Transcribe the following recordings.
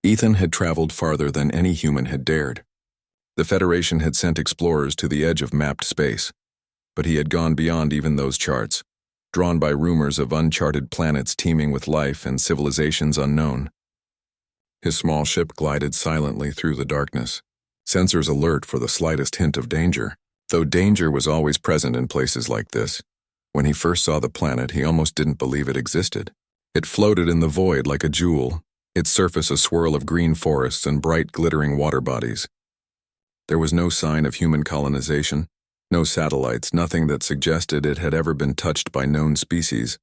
Ethan had traveled farther than any human had dared. The Federation had sent explorers to the edge of mapped space, but he had gone beyond even those charts, drawn by rumors of uncharted planets teeming with life and civilizations unknown. His small ship glided silently through the darkness, sensors alert for the slightest hint of danger. Though danger was always present in places like this, when he first saw the planet, he almost didn't believe it existed. It floated in the void like a jewel, its surface a swirl of green forests and bright, glittering water bodies. There was no sign of human colonization, no satellites, nothing that suggested it had ever been touched by known species.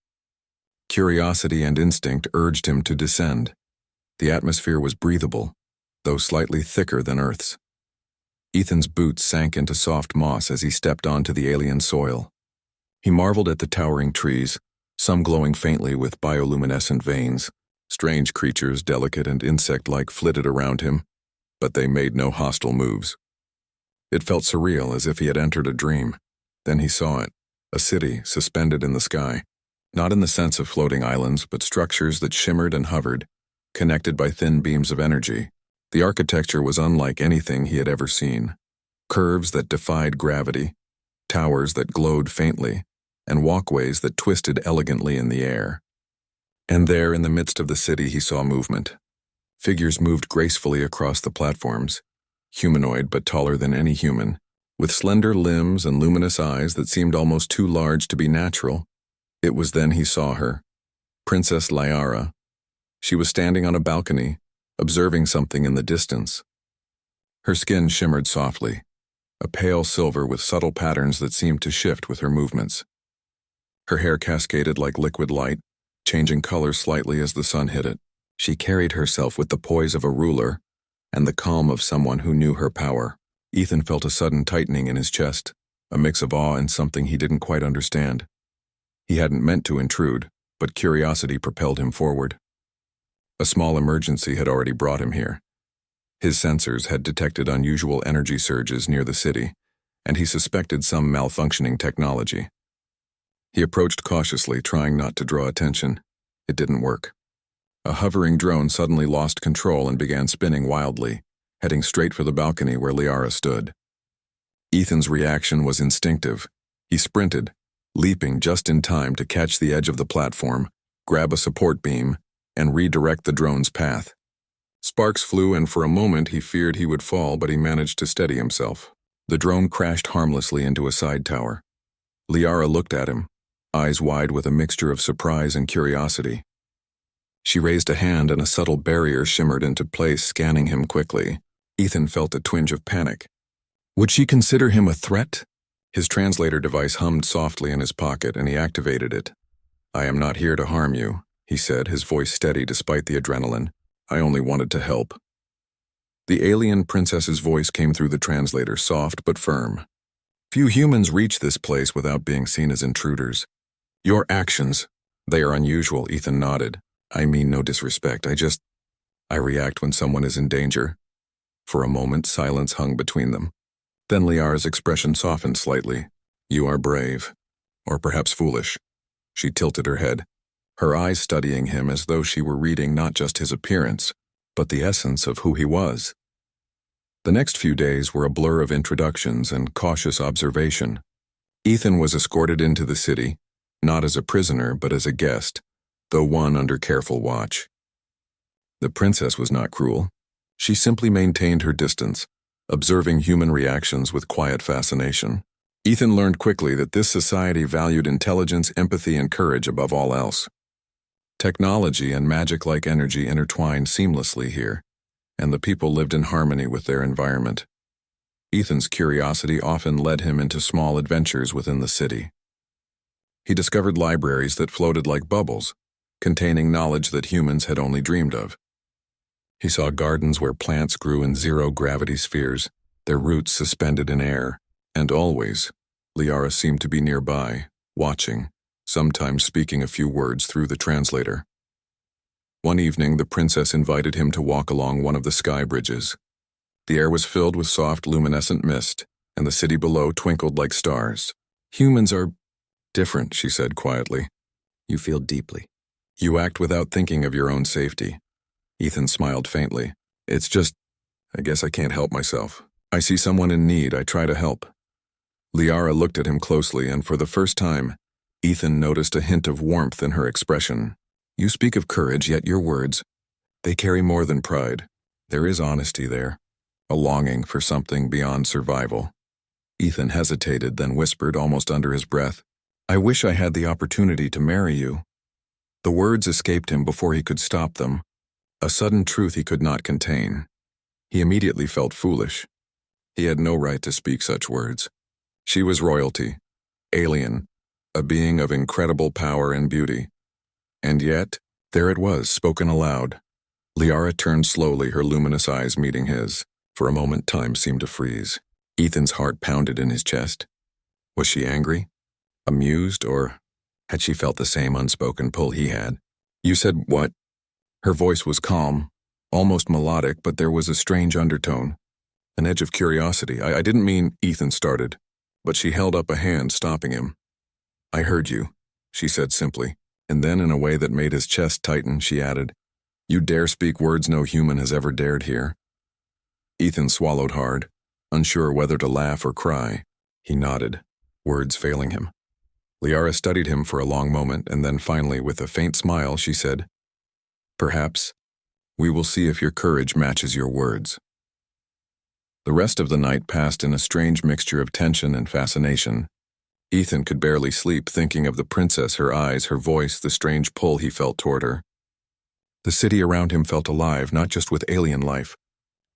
Curiosity and instinct urged him to descend. The atmosphere was breathable, though slightly thicker than Earth's. Ethan's boots sank into soft moss as he stepped onto the alien soil. He marveled at the towering trees, some glowing faintly with bioluminescent veins. Strange creatures, delicate and insect-like, flitted around him, but they made no hostile moves. It felt surreal, as if he had entered a dream. Then he saw it, a city suspended in the sky, not in the sense of floating islands, but structures that shimmered and hovered, connected by thin beams of energy. The architecture was unlike anything he had ever seen. Curves that defied gravity, towers that glowed faintly, and walkways that twisted elegantly in the air. And there, in the midst of the city, he saw movement. Figures moved gracefully across the platforms, humanoid but taller than any human, with slender limbs and luminous eyes that seemed almost too large to be natural. It was then he saw her, Princess Liara. She was standing on a balcony, observing something in the distance. Her skin shimmered softly, a pale silver with subtle patterns that seemed to shift with her movements. Her hair cascaded like liquid light, changing color slightly as the sun hit it. She carried herself with the poise of a ruler and the calm of someone who knew her power. Ethan felt a sudden tightening in his chest, a mix of awe and something he didn't quite understand. He hadn't meant to intrude, but curiosity propelled him forward. A small emergency had already brought him here. His sensors had detected unusual energy surges near the city, and he suspected some malfunctioning technology. He approached cautiously, trying not to draw attention. It didn't work. A hovering drone suddenly lost control and began spinning wildly, heading straight for the balcony where Liara stood. Ethan's reaction was instinctive. He sprinted, leaping just in time to catch the edge of the platform, grab a support beam, and redirect the drone's path. Sparks flew, and for a moment he feared he would fall, but he managed to steady himself. The drone crashed harmlessly into a side tower. Liara looked at him, eyes wide with a mixture of surprise and curiosity. She raised a hand and a subtle barrier shimmered into place, scanning him quickly. Ethan felt a twinge of panic. Would she consider him a threat? His translator device hummed softly in his pocket, and he activated it. "I am not here to harm you," he said, his voice steady despite the adrenaline. "I only wanted to help." The alien princess's voice came through the translator, soft but firm. "Few humans reach this place without being seen as intruders. Your actions, they are unusual," Ethan nodded. "I mean no disrespect, I react when someone is in danger." For a moment, silence hung between them. Then Liara's expression softened slightly. "You are brave, or perhaps foolish." She tilted her head, her eyes studying him as though she were reading not just his appearance, but the essence of who he was. The next few days were a blur of introductions and cautious observation. Ethan was escorted into the city, not as a prisoner but as a guest, though one under careful watch. The princess was not cruel. She simply maintained her distance, observing human reactions with quiet fascination. Ethan learned quickly that this society valued intelligence, empathy, and courage above all else. Technology and magic-like energy intertwined seamlessly here, and the people lived in harmony with their environment. Ethan's curiosity often led him into small adventures within the city. He discovered libraries that floated like bubbles, containing knowledge that humans had only dreamed of. He saw gardens where plants grew in zero-gravity spheres, their roots suspended in air, and always, Liara seemed to be nearby, watching, sometimes speaking a few words through the translator. One evening, the princess invited him to walk along one of the sky bridges. The air was filled with soft, luminescent mist, and the city below twinkled like stars. "Humans are different," she said quietly. "You feel deeply. You act without thinking of your own safety. Ethan smiled faintly. It's just, I guess I can't help myself. I see someone in need, I try to help. Liara looked at him closely, and for the first time, Ethan noticed a hint of warmth in her expression. You speak of courage, yet your words, they carry more than pride. There is honesty there, a longing for something beyond survival. Ethan hesitated, then whispered almost under his breath, I wish I had the opportunity to marry you. The words escaped him before he could stop them, a sudden truth he could not contain. He immediately felt foolish. He had no right to speak such words. She was royalty, alien, a being of incredible power and beauty. And yet, there it was, spoken aloud. Liara turned slowly, her luminous eyes meeting his. For a moment, time seemed to freeze. Ethan's heart pounded in his chest. Was she angry? Amused? Or had she felt the same unspoken pull he had? You said what? Her voice was calm, almost melodic, but there was a strange undertone. An edge of curiosity. I didn't mean, Ethan started, but she held up a hand, stopping him. I heard you, she said simply, and then in a way that made his chest tighten, she added, You dare speak words no human has ever dared hear. Ethan swallowed hard, unsure whether to laugh or cry. He nodded, words failing him. Liara studied him for a long moment, and then finally, with a faint smile, she said, Perhaps. We will see if your courage matches your words. The rest of the night passed in a strange mixture of tension and fascination. Ethan could barely sleep, thinking of the princess, her eyes, her voice, the strange pull he felt toward her. The city around him felt alive, not just with alien life,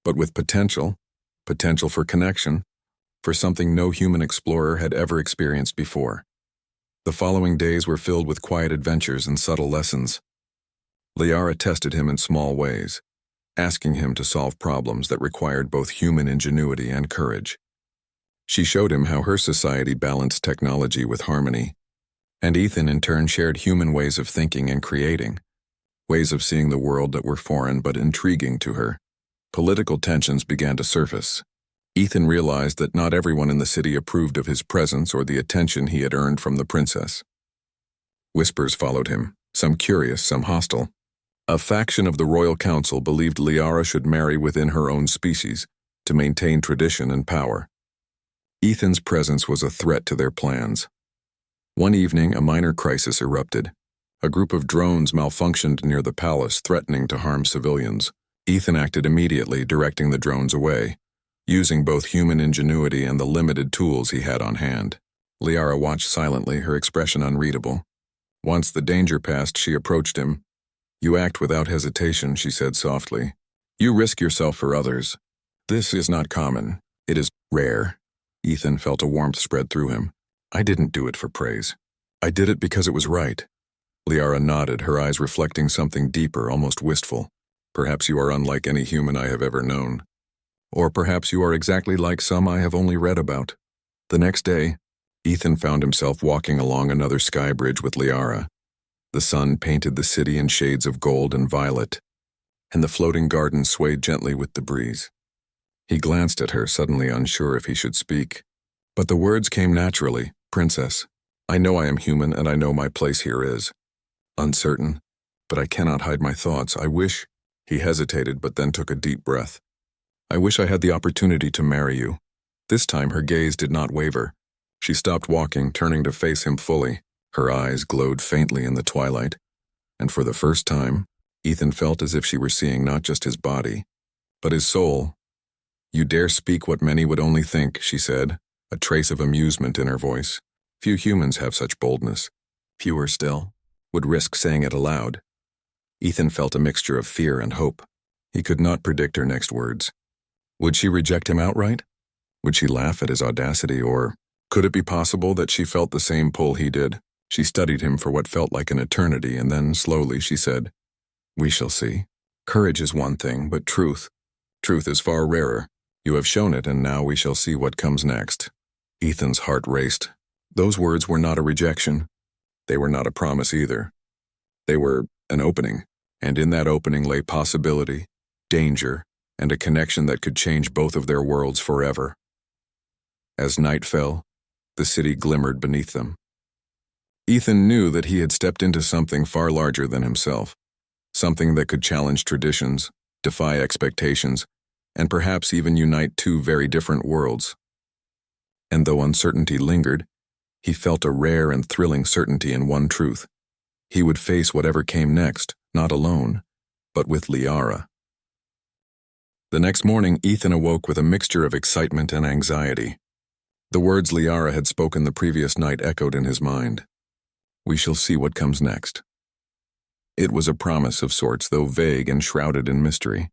but with potential for connection, for something no human explorer had ever experienced before. The following days were filled with quiet adventures and subtle lessons. Liara tested him in small ways, asking him to solve problems that required both human ingenuity and courage. She showed him how her society balanced technology with harmony, and Ethan in turn shared human ways of thinking and creating, ways of seeing the world that were foreign but intriguing to her. Political tensions began to surface. Ethan realized that not everyone in the city approved of his presence or the attention he had earned from the princess. Whispers followed him, some curious, some hostile. A faction of the royal council believed Liara should marry within her own species to maintain tradition and power. Ethan's presence was a threat to their plans. One evening, a minor crisis erupted. A group of drones malfunctioned near the palace, threatening to harm civilians. Ethan acted immediately, directing the drones away, using both human ingenuity and the limited tools he had on hand. Liara watched silently, her expression unreadable. Once the danger passed, she approached him. You act without hesitation, she said softly. You risk yourself for others. This is not common. It is rare. Ethan felt a warmth spread through him. I didn't do it for praise. I did it because it was right. Liara nodded, her eyes reflecting something deeper, almost wistful. Perhaps you are unlike any human I have ever known. Or perhaps you are exactly like some I have only read about. The next day, Ethan found himself walking along another sky bridge with Liara. The sun painted the city in shades of gold and violet, and the floating garden swayed gently with the breeze. He glanced at her, suddenly unsure if he should speak. But the words came naturally. Princess, I know I am human and I know my place here is uncertain, but I cannot hide my thoughts. I wish, he hesitated but then took a deep breath. I wish I had the opportunity to marry you. This time her gaze did not waver. She stopped walking, turning to face him fully. Her eyes glowed faintly in the twilight, and for the first time, Ethan felt as if she were seeing not just his body, but his soul. You dare speak what many would only think, she said, a trace of amusement in her voice. Few humans have such boldness. Fewer still would risk saying it aloud. Ethan felt a mixture of fear and hope. He could not predict her next words. Would she reject him outright? Would she laugh at his audacity, or could it be possible that she felt the same pull he did? She studied him for what felt like an eternity, and then, slowly, she said, We shall see. Courage is one thing, but truth is far rarer. You have shown it, and now we shall see what comes next. Ethan's heart raced. Those words were not a rejection. They were not a promise either. They were an opening, and in that opening lay possibility, danger, and a connection that could change both of their worlds forever. As night fell, the city glimmered beneath them. Ethan knew that he had stepped into something far larger than himself, something that could challenge traditions, defy expectations, and perhaps even unite two very different worlds. And though uncertainty lingered, he felt a rare and thrilling certainty in one truth. He would face whatever came next, not alone, but with Liara. The next morning, Ethan awoke with a mixture of excitement and anxiety. The words Liara had spoken the previous night echoed in his mind. We shall see what comes next. It was a promise of sorts, though vague and shrouded in mystery.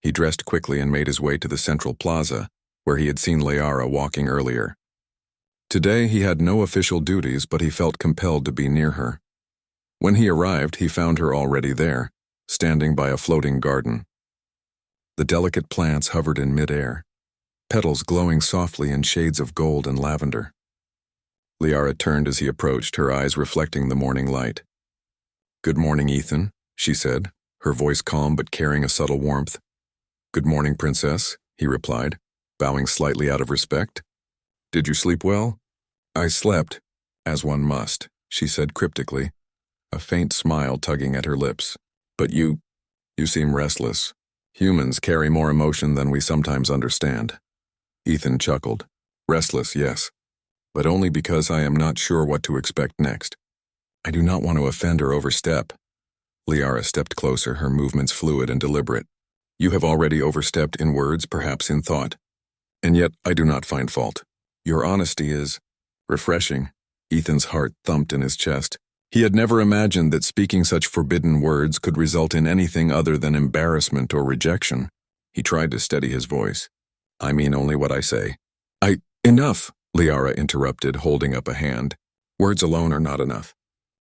He dressed quickly and made his way to the central plaza, where he had seen Liara walking earlier. Today he had no official duties, but he felt compelled to be near her. When he arrived, he found her already there, standing by a floating garden. The delicate plants hovered in midair, petals glowing softly in shades of gold and lavender. Liara turned as he approached, her eyes reflecting the morning light. "Good morning, Ethan," she said, her voice calm but carrying a subtle warmth. "Good morning, Princess," he replied, bowing slightly out of respect. "Did you sleep well?" "I slept, as one must," she said cryptically, a faint smile tugging at her lips. "But you seem restless. Humans carry more emotion than we sometimes understand." Ethan chuckled. "Restless, yes, but only because I am not sure what to expect next. I do not want to offend or overstep." Liara stepped closer, her movements fluid and deliberate. "You have already overstepped in words, perhaps in thought. And yet I do not find fault. Your honesty is refreshing." Ethan's heart thumped in his chest. He had never imagined that speaking such forbidden words could result in anything other than embarrassment or rejection. He tried to steady his voice. "I mean only what I say." Enough," Liara interrupted, holding up a hand. "Words alone are not enough.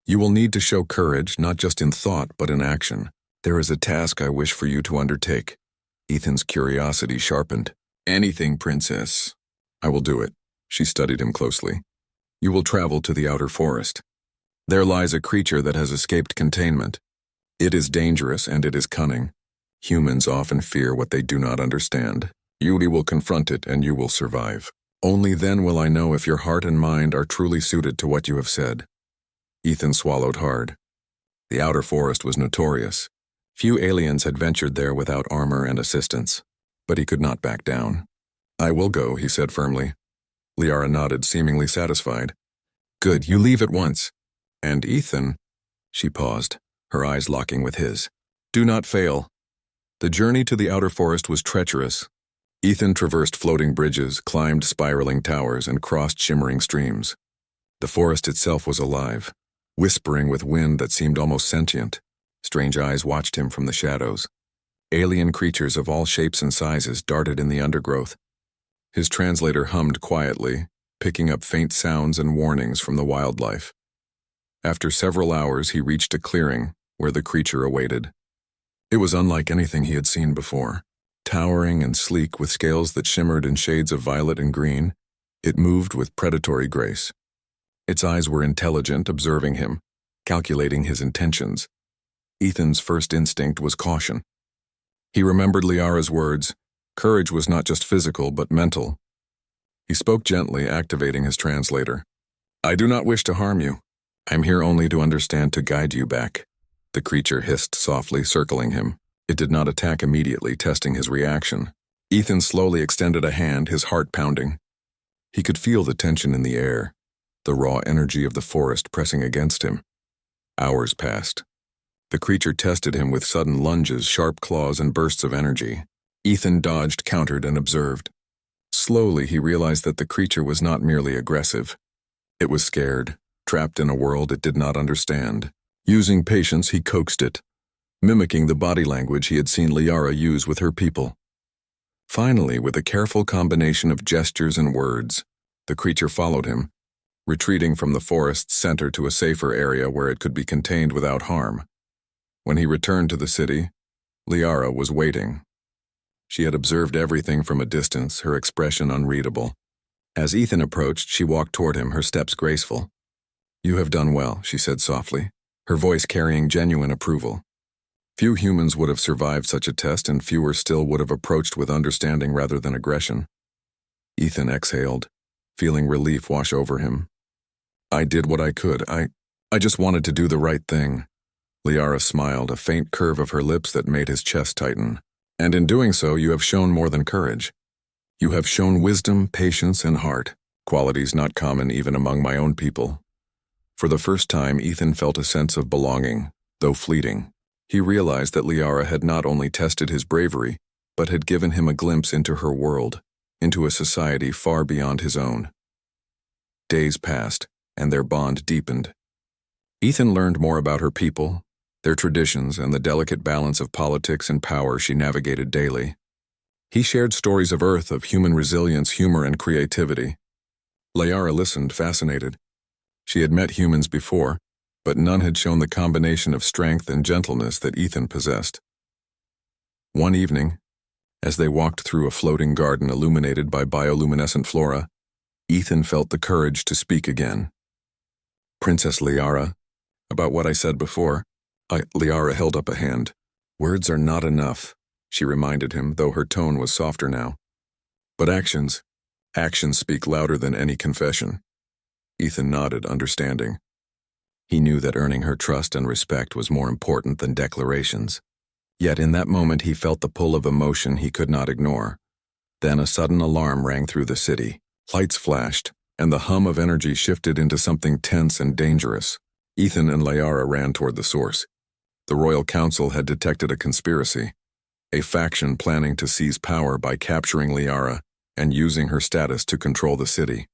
You will need to show courage, not just in thought, but in action. There is a task I wish for you to undertake." Ethan's curiosity sharpened. "Anything, Princess." "I will do it." She studied him closely. "You will travel to the outer forest. There lies a creature that has escaped containment. It is dangerous and it is cunning. Humans often fear what they do not understand. You will confront it and you will survive. Only then will I know if your heart and mind are truly suited to what you have said." Ethan swallowed hard. The outer forest was notorious. Few aliens had ventured there without armor and assistance. But he could not back down. "I will go," he said firmly. Liara nodded, seemingly satisfied. "Good, you leave at once. And Ethan," she paused, her eyes locking with his. "Do not fail." The journey to the outer forest was treacherous. Ethan traversed floating bridges, climbed spiraling towers, and crossed shimmering streams. The forest itself was alive, whispering with wind that seemed almost sentient. Strange eyes watched him from the shadows. Alien creatures of all shapes and sizes darted in the undergrowth. His translator hummed quietly, picking up faint sounds and warnings from the wildlife. After several hours, he reached a clearing where the creature awaited. It was unlike anything he had seen before. Towering and sleek with scales that shimmered in shades of violet and green, it moved with predatory grace. Its eyes were intelligent, observing him, calculating his intentions. Ethan's first instinct was caution. He remembered Liara's words. Courage was not just physical, but mental. He spoke gently, activating his translator. "I do not wish to harm you. I'm here only to understand, to guide you back." The creature hissed softly, circling him. It did not attack immediately, testing his reaction. Ethan slowly extended a hand, his heart pounding. He could feel the tension in the air, the raw energy of the forest pressing against him. Hours passed. The creature tested him with sudden lunges, sharp claws, and bursts of energy. Ethan dodged, countered, and observed. Slowly, he realized that the creature was not merely aggressive. It was scared, trapped in a world it did not understand. Using patience, he coaxed it, mimicking the body language he had seen Liara use with her people. Finally, with a careful combination of gestures and words, the creature followed him, retreating from the forest's center to a safer area where it could be contained without harm. When he returned to the city, Liara was waiting. She had observed everything from a distance, her expression unreadable. As Ethan approached, she walked toward him, her steps graceful. "You have done well," she said softly, her voice carrying genuine approval. Few humans would have survived such a test, and fewer still would have approached with understanding rather than aggression. Ethan exhaled, feeling relief wash over him. "I did what I could. I just wanted to do the right thing." Liara smiled, a faint curve of her lips that made his chest tighten. And in doing so, you have shown more than courage. You have shown wisdom, patience, and heart, qualities not common even among my own people. For the first time, Ethan felt a sense of belonging, though fleeting. He realized that Liara had not only tested his bravery, but had given him a glimpse into her world, into a society far beyond his own. Days passed, and their bond deepened. Ethan learned more about her people, their traditions, and the delicate balance of politics and power she navigated daily. He shared stories of Earth, of human resilience, humor, and creativity. Liara listened, fascinated. She had met humans before, but none had shown the combination of strength and gentleness that Ethan possessed. One evening, as they walked through a floating garden illuminated by bioluminescent flora, Ethan felt the courage to speak again. "Princess Liara, about what I said before." Liara held up a hand. "Words are not enough," she reminded him, though her tone was softer now. "But actions speak louder than any confession." Ethan nodded, understanding. He knew that earning her trust and respect was more important than declarations. Yet in that moment he felt the pull of emotion he could not ignore. Then a sudden alarm rang through the city. Lights flashed, and the hum of energy shifted into something tense and dangerous. Ethan and Liara ran toward the source. The Royal Council had detected a conspiracy, a faction planning to seize power by capturing Liara and using her status to control the city.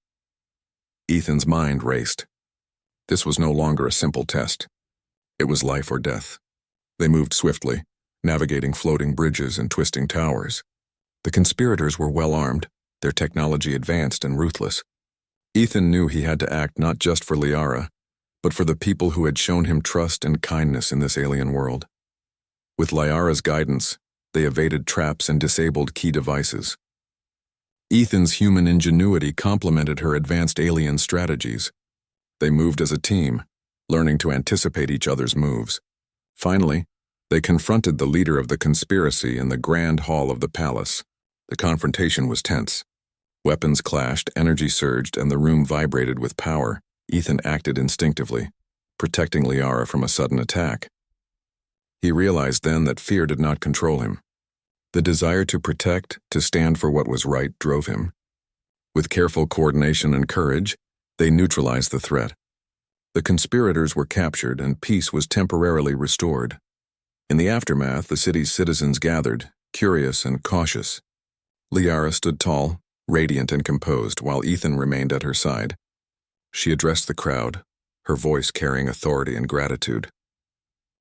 Ethan's mind raced. This was no longer a simple test. It was life or death. They moved swiftly, navigating floating bridges and twisting towers. The conspirators were well armed, their technology advanced and ruthless. Ethan knew he had to act not just for Liara, but for the people who had shown him trust and kindness in this alien world. With Liara's guidance, they evaded traps and disabled key devices. Ethan's human ingenuity complemented her advanced alien strategies. They moved as a team, learning to anticipate each other's moves. Finally, they confronted the leader of the conspiracy in the grand hall of the palace. The confrontation was tense. Weapons clashed, energy surged, and the room vibrated with power. Ethan acted instinctively, protecting Liara from a sudden attack. He realized then that fear did not control him. The desire to protect, to stand for what was right, drove him. With careful coordination and courage, they neutralized the threat. The conspirators were captured and peace was temporarily restored. In the aftermath, the city's citizens gathered, curious and cautious. Liara stood tall, radiant and composed, while Ethan remained at her side. She addressed the crowd, her voice carrying authority and gratitude.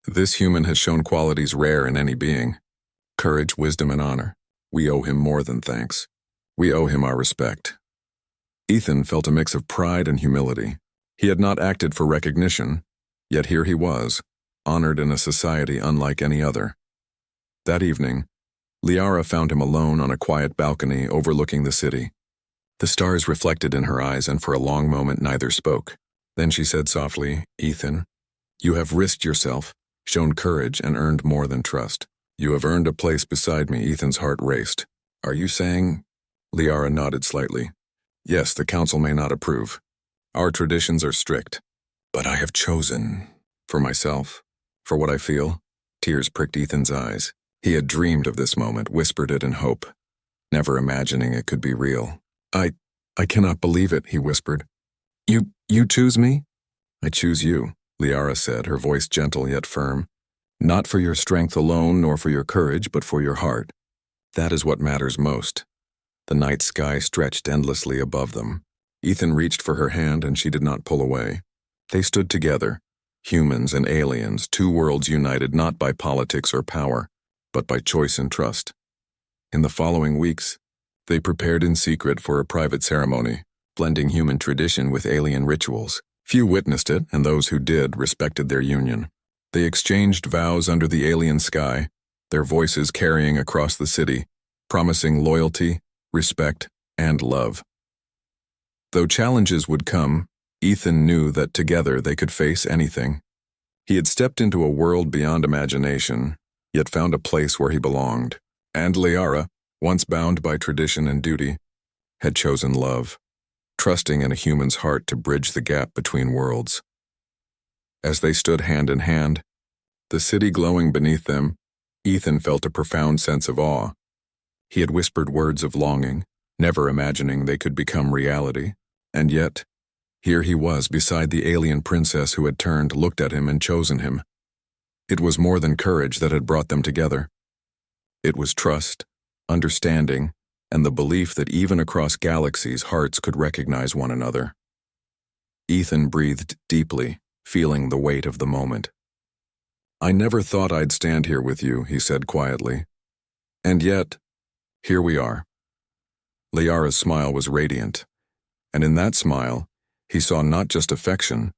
"This human has shown qualities rare in any being. Courage, wisdom, and honor. We owe him more than thanks. We owe him our respect." Ethan felt a mix of pride and humility. He had not acted for recognition, yet here he was, honored in a society unlike any other. That evening, Liara found him alone on a quiet balcony overlooking the city. The stars reflected in her eyes, and for a long moment neither spoke. Then she said softly, "Ethan, you have risked yourself, shown courage, and earned more than trust. You have earned a place beside me." Ethan's heart raced. "Are you saying?" Liara nodded slightly. "Yes, the council may not approve. Our traditions are strict. But I have chosen. For myself. For what I feel." Tears pricked Ethan's eyes. He had dreamed of this moment, whispered it in hope, never imagining it could be real. I cannot believe it," he whispered. You choose me?" "I choose you," Liara said, her voice gentle yet firm. "Not for your strength alone, nor for your courage, but for your heart. That is what matters most." The night sky stretched endlessly above them. Ethan reached for her hand, and she did not pull away. They stood together, humans and aliens, two worlds united not by politics or power, but by choice and trust. In the following weeks, they prepared in secret for a private ceremony, blending human tradition with alien rituals. Few witnessed it, and those who did respected their union. They exchanged vows under the alien sky, their voices carrying across the city, promising loyalty, respect, and love. Though challenges would come, Ethan knew that together they could face anything. He had stepped into a world beyond imagination, yet found a place where he belonged. And Liara, once bound by tradition and duty, had chosen love, trusting in a human's heart to bridge the gap between worlds. As they stood hand in hand, The city glowing beneath them, Ethan felt a profound sense of awe. He had whispered words of longing, never imagining they could become reality, and yet, here he was beside the alien princess who had turned, looked at him, and chosen him. It was more than courage that had brought them together. It was trust, understanding, and the belief that even across galaxies hearts could recognize one another. Ethan breathed deeply, feeling the weight of the moment. "I never thought I'd stand here with you," he said quietly. "And yet, here we are." Liara's smile was radiant, and in that smile, he saw not just affection,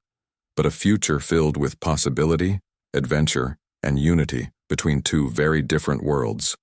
but a future filled with possibility, adventure, and unity between two very different worlds.